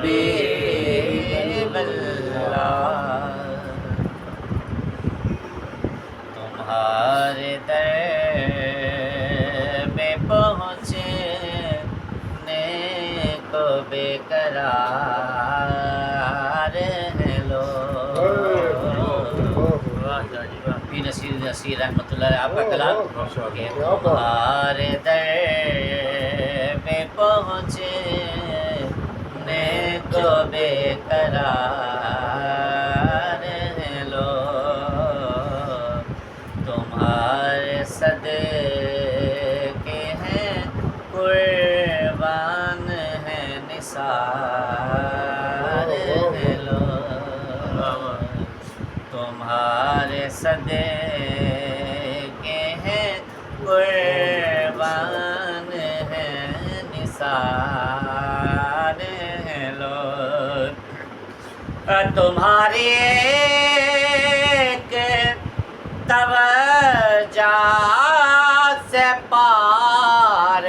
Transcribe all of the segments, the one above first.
حبیب اللہ تمہارے در میں پہنچنے کو بے قرار ہیں لوگ پیر نصیر رحمۃ اللہ علیہ آپ کا کلام کہ تمہارے در میں پہنچنے کو بے قرار ہیں لوگ تمہارے صدقے ہیں قربان ہیں نثار ہیں لوگ تمہارے صدقے ہیں قربان ہیں نثار ہیں لوگ تمہاری ایک توجہ سے پار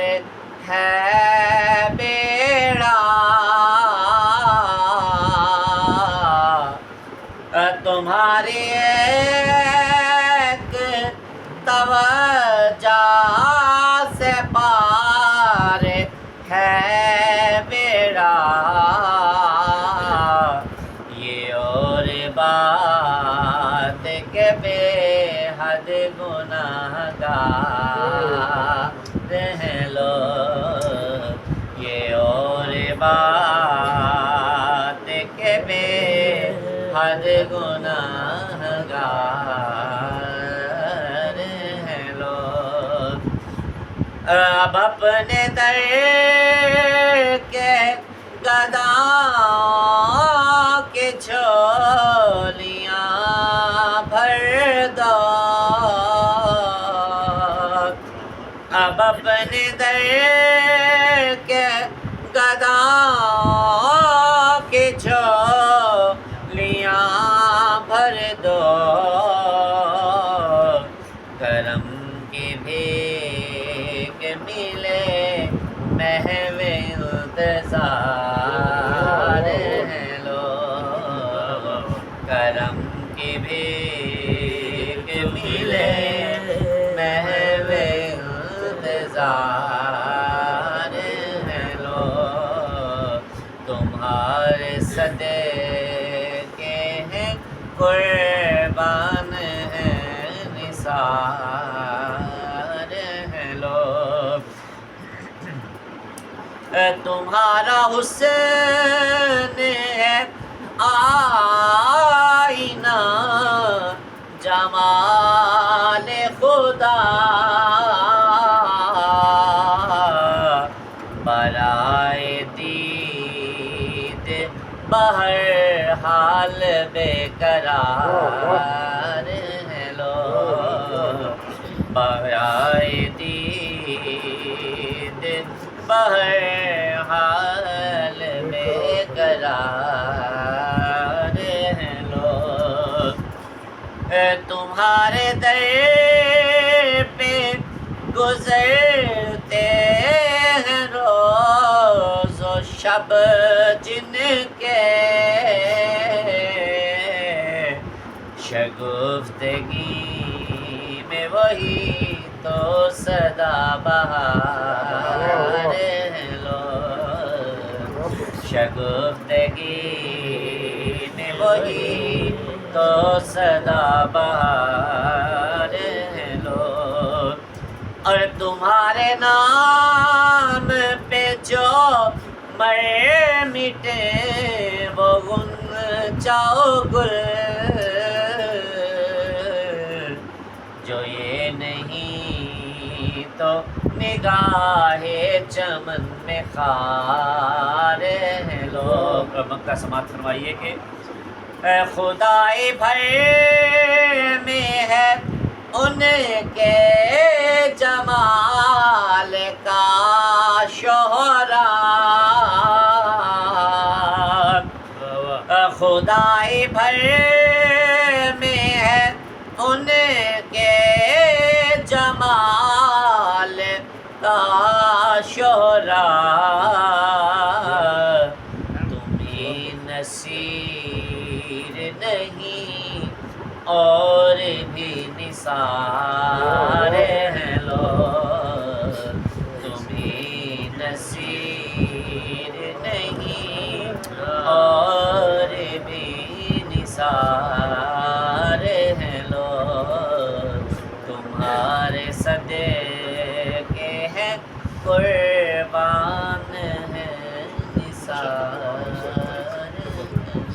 ہے بیڑا تمہاری ایک توجہ سے پار ہے بیڑا یہ اور بات کہ بے حد گناہ گار ہیں لوگ یہ اور بات کہ بے حد گناہ گار ہیں لوگ اب اپنے در کے گداؤں کی جھولیاں بھر دو اب اپنے در کے گداؤں کی جھولیاں بھر دو کرم کی بھیک ملے محو انتظار ہیں لوگ کرم کی بھیک ملے محو انتظار ہیں لوگ تمہارے صدقے ہیں قربان ہیں نثار ہیں لوگ تمہارا حسن ہے آئینہ جمال خدا برائے دید بہر حال بے قرار ہیں لوگ برائے دید بہر حال بے قرار ہیں لوگ تمہارے در پہ گزرتے ہیں روز و شب جن کے شگفتگی میں وہی تو صدا بہار ہیں لوگ شگفتگی میں وہی تو صدا بہار ہیں لوگ اور تمہارے نام پہ جو مر مٹے وہ غنچہ و گل جو یہ نہیں تو نگاہ چمن میں خار ہیں لوگ مکہ سماعت فرمائیے کہ خدائی بھر میں ہے ان کے جمال کا شہرا خدائی بھر میں ہے ان کے جمال کا شہرا